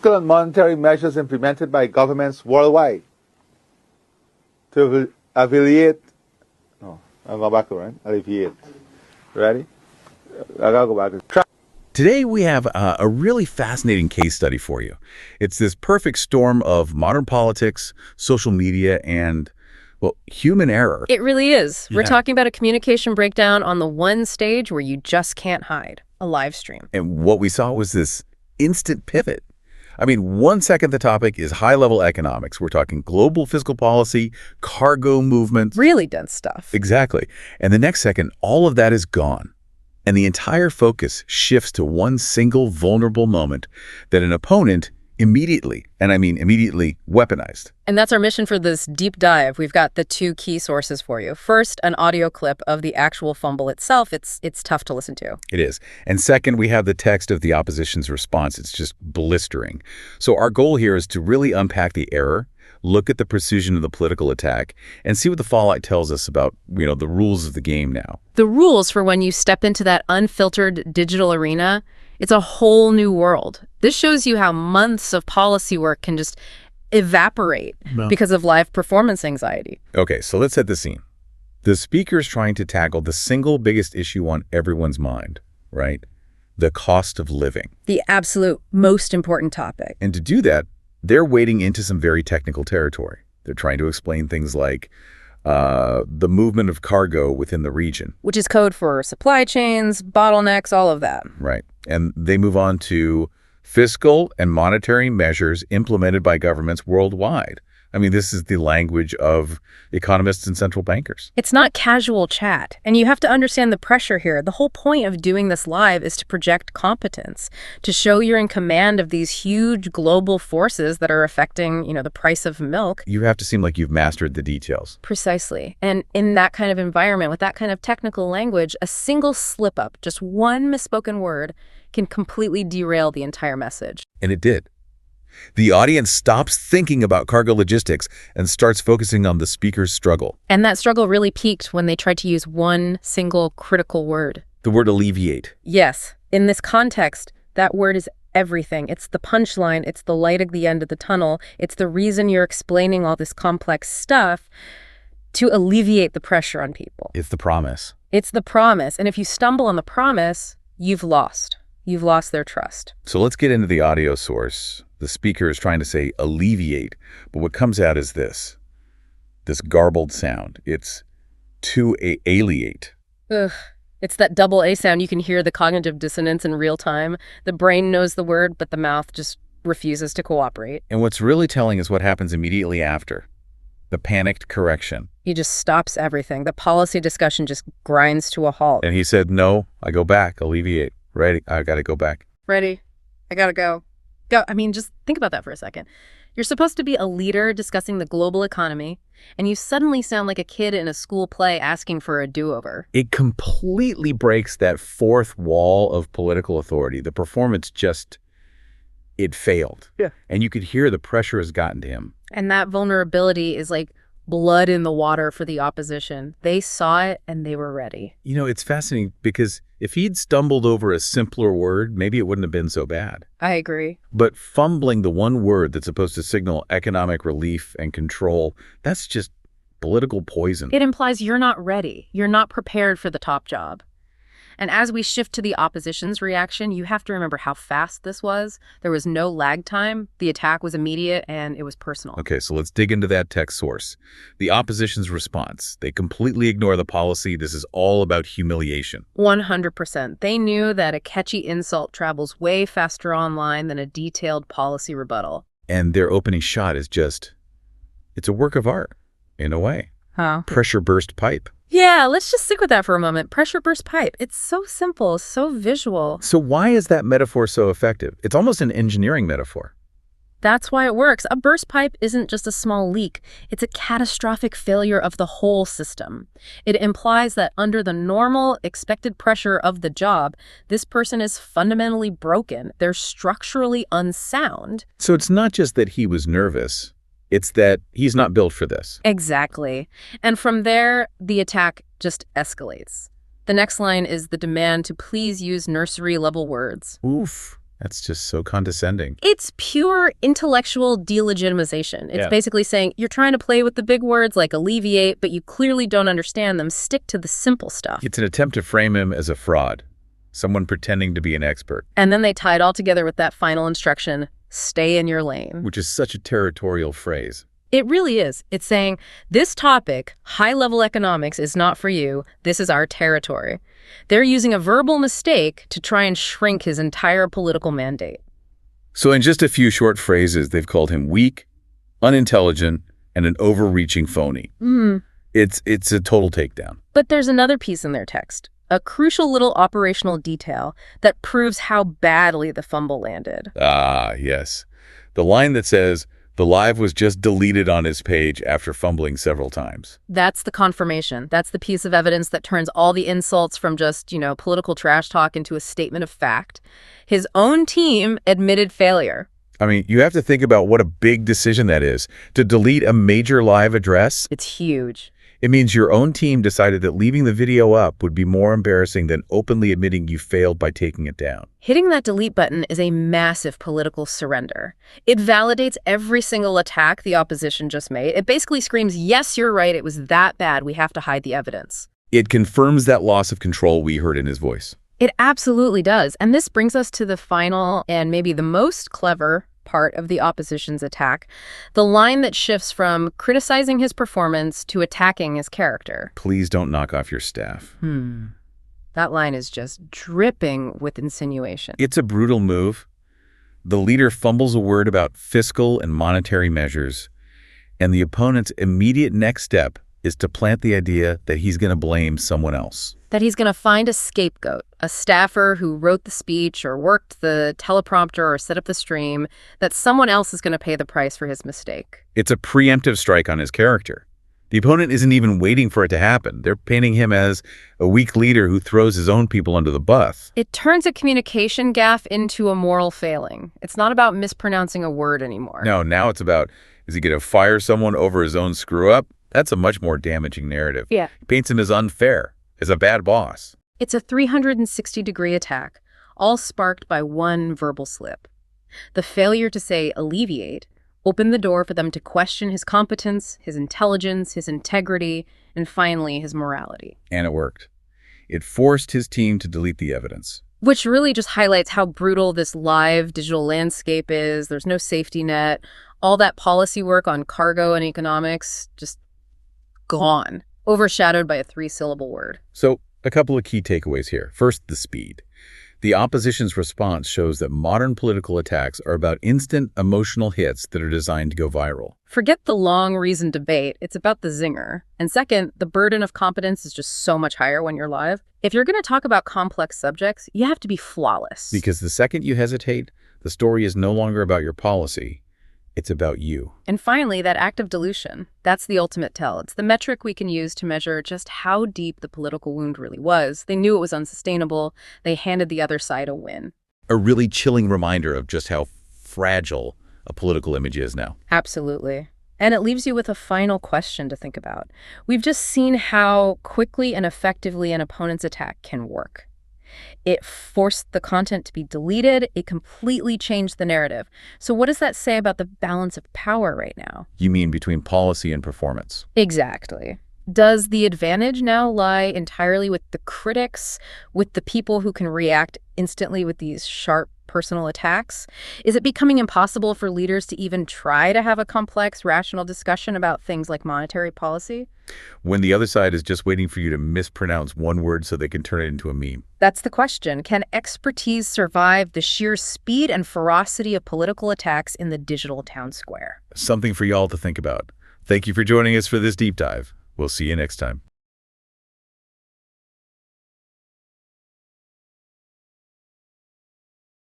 Fiscal and monetary measures implemented by governments worldwide to alleviate. No, I'll go back, right? Alleviate. Ready? I gotta go back. Today we have a really fascinating case study for you. It's this perfect storm of modern politics, social media, and, well, human error. It really is. Yeah. We're talking about a communication breakdown on the one stage where you just can't hide, a live stream. And what we saw was this instant pivot. I mean, 1 second the topic is high-level economics. We're talking global fiscal policy, cargo movement. Really dense stuff. Exactly. And the next second, all of that is gone. And the entire focus shifts to one single vulnerable moment that an opponent immediately, and I mean immediately, weaponized. And that's our mission for this deep dive. We've got the two key sources for you. First, an audio clip of the actual fumble itself. It's tough to listen to. It is. And second, we have the text of the opposition's response. It's just blistering. So our goal here is to really unpack the error, look at the precision of the political attack, and see what the fallout tells us about, the rules of the game now. The rules for when you step into that unfiltered digital arena, it's a whole new world. This shows you how months of policy work can just evaporate because of live performance anxiety. Okay, so let's set the scene. The speaker's trying to tackle the single biggest issue on everyone's mind, right? The cost of living. The absolute most important topic. And to do that, they're wading into some very technical territory. They're trying to explain things like the movement of cargo within the region. Which is code for supply chains, bottlenecks, all of that. Right. And they move on to fiscal and monetary measures implemented by governments worldwide. I mean, this is the language of economists and central bankers. It's not casual chat. And you have to understand the pressure here. The whole point of doing this live is to project competence, to show you're in command of these huge global forces that are affecting, the price of milk. You have to seem like you've mastered the details. Precisely. And in that kind of environment, with that kind of technical language, a single slip-up, just one misspoken word, can completely derail the entire message. And it did. The audience stops thinking about cargo logistics and starts focusing on the speaker's struggle. And that struggle really peaked when they tried to use one single critical word. The word alleviate. Yes. In this context, that word is everything. It's the punchline. It's the light at the end of the tunnel. It's the reason you're explaining all this complex stuff to alleviate the pressure on people. It's the promise. It's the promise. And if you stumble on the promise, you've lost. You've lost their trust. So let's get into the audio source. The speaker is trying to say alleviate, but what comes out is this garbled sound. It's to aliate. Ugh. It's that double A sound. You can hear the cognitive dissonance in real time. The brain knows the word, but the mouth just refuses to cooperate. And what's really telling is what happens immediately after. The panicked correction. He just stops everything. The policy discussion just grinds to a halt. And he said, no, I go back, alleviate. Ready, I gotta go back. Ready, I gotta go. Go. I mean, just think about that for a second. You're supposed to be a leader discussing the global economy, and you suddenly sound like a kid in a school play asking for a do-over. It completely breaks that fourth wall of political authority. The performance it failed. Yeah. And you could hear the pressure has gotten to him. And that vulnerability is like blood in the water for the opposition. They saw it and they were ready. It's fascinating because if he'd stumbled over a simpler word, maybe it wouldn't have been so bad. I agree. But fumbling the one word that's supposed to signal economic relief and control, that's just political poison. It implies you're not ready. You're not prepared for the top job. And as we shift to the opposition's reaction, you have to remember how fast this was. There was no lag time. The attack was immediate and it was personal. Okay, so let's dig into that text source. The opposition's response. They completely ignore the policy. This is all about humiliation. 100%. They knew that a catchy insult travels way faster online than a detailed policy rebuttal. And their opening shot is it's a work of art, in a way. Huh? Pressure burst pipe. Yeah, let's just stick with that for a moment. Pressure burst pipe. It's so simple, so visual. So why is that metaphor so effective? It's almost an engineering metaphor. That's why it works. A burst pipe isn't just a small leak. It's a catastrophic failure of the whole system. It implies that under the normal expected pressure of the job, this person is fundamentally broken. They're structurally unsound. So it's not just that he was nervous. It's that he's not built for this. Exactly. And from there, the attack just escalates. The next line is the demand to please use nursery-level words. Oof. That's just so condescending. It's pure intellectual delegitimization. It's basically saying, you're trying to play with the big words like alleviate, but you clearly don't understand them. Stick to the simple stuff. It's an attempt to frame him as a fraud, someone pretending to be an expert. And then they tie it all together with that final instruction, stay in your lane. Which is such a territorial phrase. It really is. It's saying, this topic, high-level economics, is not for you. This is our territory. They're using a verbal mistake to try and shrink his entire political mandate. So in just a few short phrases, they've called him weak, unintelligent, and an overreaching phony. It's a total takedown. But there's another piece in their text, a crucial little operational detail that proves how badly the fumble landed. Ah, yes. The line that says, the live was just deleted on his page after fumbling several times. That's the confirmation. That's the piece of evidence that turns all the insults from just, political trash talk into a statement of fact. His own team admitted failure. I mean, you have to think about what a big decision that is. To delete a major live address? It's huge. It means your own team decided that leaving the video up would be more embarrassing than openly admitting you failed by taking it down. Hitting that delete button is a massive political surrender. It validates every single attack the opposition just made. It basically screams, yes, you're right, it was that bad, we have to hide the evidence. It confirms that loss of control we heard in his voice. It absolutely does. And this brings us to the final and maybe the most clever part of the opposition's attack, the line that shifts from criticizing his performance to attacking his character. Please don't knock off your staff. That line is just dripping with insinuation. It's a brutal move. The leader fumbles a word about fiscal and monetary measures, and the opponent's immediate next step is to plant the idea that he's going to blame someone else. That he's going to find a scapegoat, a staffer who wrote the speech or worked the teleprompter or set up the stream, that someone else is going to pay the price for his mistake. It's a preemptive strike on his character. The opponent isn't even waiting for it to happen. They're painting him as a weak leader who throws his own people under the bus. It turns a communication gaffe into a moral failing. It's not about mispronouncing a word anymore. No, now it's about, is he going to fire someone over his own screw-up? That's a much more damaging narrative. Yeah. It paints him as unfair, as a bad boss. It's a 360-degree attack, all sparked by one verbal slip. The failure to say alleviate opened the door for them to question his competence, his intelligence, his integrity, and finally his morality. And it worked. It forced his team to delete the evidence. Which really just highlights how brutal this live digital landscape is. There's no safety net. All that policy work on cargo and economics, just gone. Overshadowed by a 3-syllable word. So, a couple of key takeaways here. First, the speed. The opposition's response shows that modern political attacks are about instant emotional hits that are designed to go viral. Forget the long reasoned debate. It's about the zinger. And second, the burden of competence is just so much higher when you're live. If you're going to talk about complex subjects, you have to be flawless. Because the second you hesitate, the story is no longer about your policy. It's about you. And finally, that act of dilution. That's the ultimate tell. It's the metric we can use to measure just how deep the political wound really was. They knew it was unsustainable. They handed the other side a win. A really chilling reminder of just how fragile a political image is now. Absolutely. And it leaves you with a final question to think about. We've just seen how quickly and effectively an opponent's attack can work. It forced the content to be deleted. It completely changed the narrative. So what does that say about the balance of power right now? You mean between policy and performance? Exactly. Does the advantage now lie entirely with the critics, with the people who can react instantly with these sharp personal attacks? Is it becoming impossible for leaders to even try to have a complex, rational discussion about things like monetary policy? When the other side is just waiting for you to mispronounce one word so they can turn it into a meme. That's the question. Can expertise survive the sheer speed and ferocity of political attacks in the digital town square? Something for y'all to think about. Thank you for joining us for this deep dive. We'll see you next time.